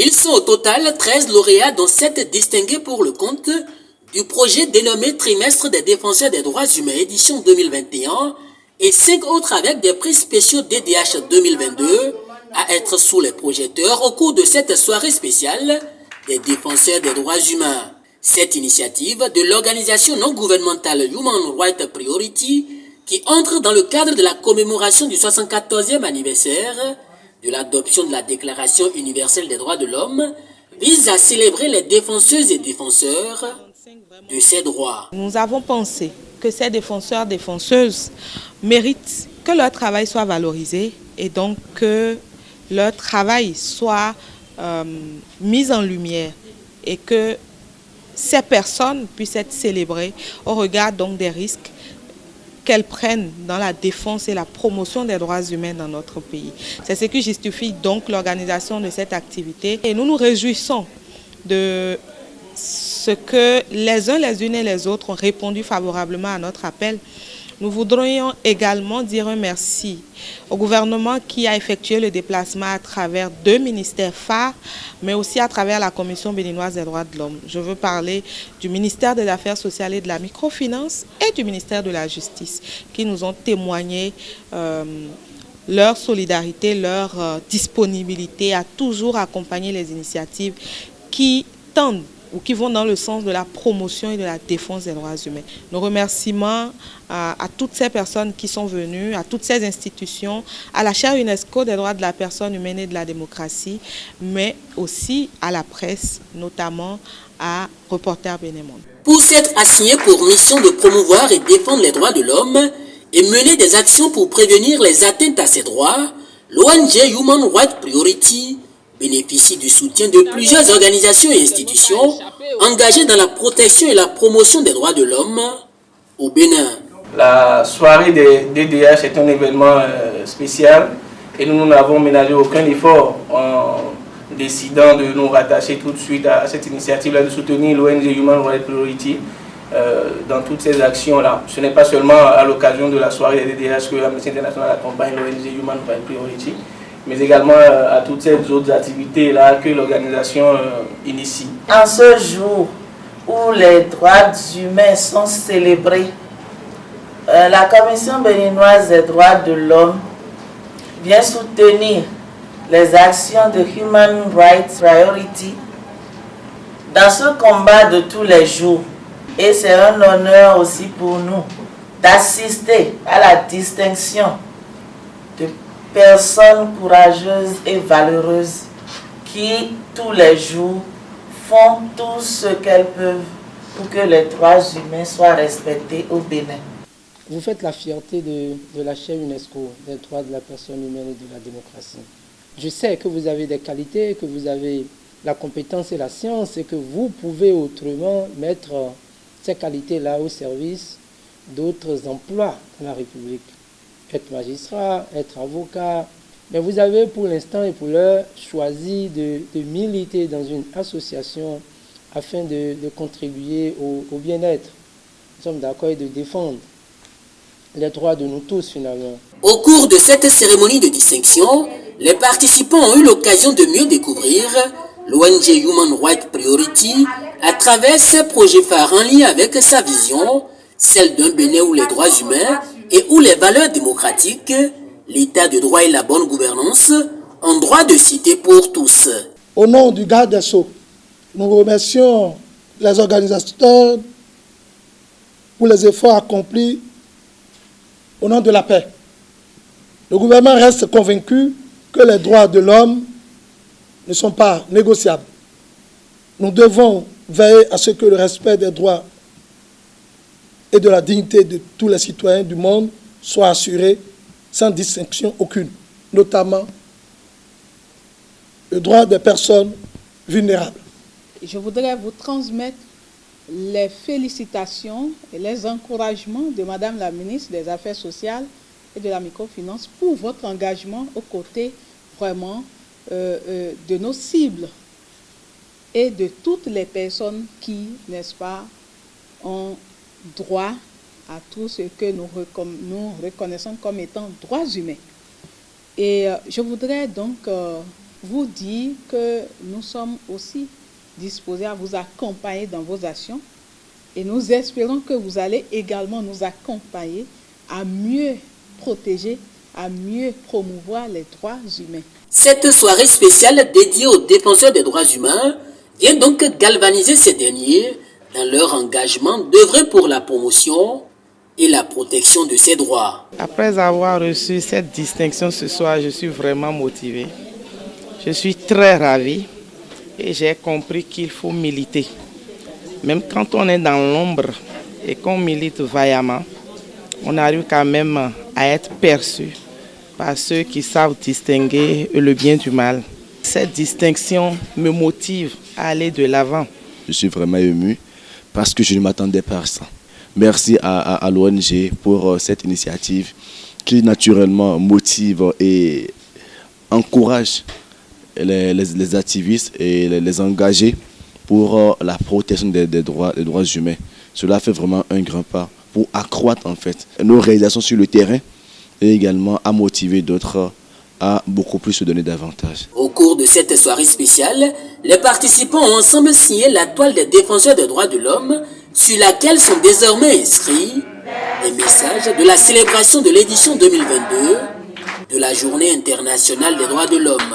Ils sont au total 13 lauréats, dont 7 distingués pour le compte du projet dénommé Trimestre des défenseurs des droits humains édition 2021 et 5 autres avec des prix spéciaux DDH 2022 à être sous les projecteurs au cours de cette soirée spéciale des défenseurs des droits humains. Cette initiative de l'organisation non gouvernementale Human Rights Priority, qui entre dans le cadre de la commémoration du 74e anniversaire de l'adoption de la Déclaration universelle des droits de l'homme, vise à célébrer les défenseuses et défenseurs de ces droits. Nous avons pensé que ces défenseurs et défenseuses méritent que leur travail soit valorisé et donc que leur travail soit mis en lumière et que ces personnes puissent être célébrées au regard donc des risques qu'elles prennent dans la défense et la promotion des droits humains dans notre pays. C'est ce qui justifie donc l'organisation de cette activité et nous nous réjouissons de ce que les uns, les unes et les autres ont répondu favorablement à notre appel. Nous voudrions également dire un merci au gouvernement qui a effectué le déplacement à travers 2 ministères phares, mais aussi à travers la Commission béninoise des droits de l'homme. Je veux parler du ministère des Affaires sociales et de la microfinance et du ministère de la Justice, qui nous ont témoigné leur solidarité, leur disponibilité à toujours accompagner les initiatives qui tendent ou qui vont dans le sens de la promotion et de la défense des droits humains. Nos remerciements à toutes ces personnes qui sont venues, à toutes ces institutions, à la chaire UNESCO des droits de la personne humaine et de la démocratie, mais aussi à la presse, notamment à Reporters Bénémonde. Pour s'être assigné pour mission de promouvoir et défendre les droits de l'homme et mener des actions pour prévenir les atteintes à ces droits, l'ONG Human Rights Priority bénéficie du soutien de plusieurs organisations et institutions engagées dans la protection et la promotion des droits de l'homme au Bénin. La soirée des DDH est un événement spécial et nous n'avons ménagé aucun effort en décidant de nous rattacher tout de suite à cette initiative-là, de soutenir l'ONG Human Rights Priority dans toutes ces actions-là. Ce n'est pas seulement à l'occasion de la soirée des DDH que l'Amnesty International accompagne l'ONG Human Rights Priority, mais également à toutes ces autres activités-là que l'organisation initie. En ce jour où les droits humains sont célébrés, la Commission béninoise des droits de l'homme vient soutenir les actions de Human Rights Priority dans ce combat de tous les jours. Et c'est un honneur aussi pour nous d'assister à la distinction de personnes courageuses et valeureuses qui, tous les jours, font tout ce qu'elles peuvent pour que les droits humains soient respectés au Bénin. Vous faites la fierté de la chaire UNESCO des droits de la personne humaine et de la démocratie. Je sais que vous avez des qualités, que vous avez la compétence et la science et que vous pouvez autrement mettre ces qualités-là au service d'autres emplois dans la République. Être magistrat, être avocat, mais vous avez pour l'instant et pour l'heure choisi de militer dans une association afin de contribuer au bien-être. Nous sommes d'accord et de défendre les droits de nous tous finalement. Au cours de cette cérémonie de distinction, les participants ont eu l'occasion de mieux découvrir l'ONG Human Rights Priority à travers ses projets phares en lien avec sa vision, celle d'un Bénin où les droits humains et où les valeurs démocratiques, l'état de droit et la bonne gouvernance ont droit de cité pour tous. Au nom du garde des Sceaux, nous remercions les organisateurs pour les efforts accomplis au nom de la paix. Le gouvernement reste convaincu que les droits de l'homme ne sont pas négociables. Nous devons veiller à ce que le respect des droits et de la dignité de tous les citoyens du monde soit assuré sans distinction aucune, notamment le droit des personnes vulnérables. Je voudrais vous transmettre les félicitations et les encouragements de Madame la ministre des Affaires sociales et de la microfinance pour votre engagement aux côtés vraiment de nos cibles et de toutes les personnes qui, n'est-ce pas, ont droit à tout ce que nous reconnaissons comme étant droits humains. Et je voudrais donc vous dire que nous sommes aussi disposés à vous accompagner dans vos actions et nous espérons que vous allez également nous accompagner à mieux protéger, à mieux promouvoir les droits humains. Cette soirée spéciale dédiée aux défenseurs des droits humains vient donc galvaniser ces derniers dans leur engagement d'œuvrer pour la promotion et la protection de ces droits. Après avoir reçu cette distinction ce soir, je suis vraiment motivé. Je suis très ravi et j'ai compris qu'il faut militer. Même quand on est dans l'ombre et qu'on milite vaillamment, on arrive quand même à être perçu par ceux qui savent distinguer le bien du mal. Cette distinction me motive à aller de l'avant. Je suis vraiment ému parce que je ne m'attendais pas à ça. Merci à l'ONG pour cette initiative qui naturellement motive et encourage les activistes et les engagés pour la protection des droits humains. Cela fait vraiment un grand pas pour accroître en fait nos réalisations sur le terrain et également à motiver d'autres à beaucoup plus se donner davantage. Au cours de cette soirée spéciale, les participants ont ensemble signé la toile des défenseurs des droits de l'homme sur laquelle sont désormais inscrits des messages de la célébration de l'édition 2022 de la Journée internationale des droits de l'homme.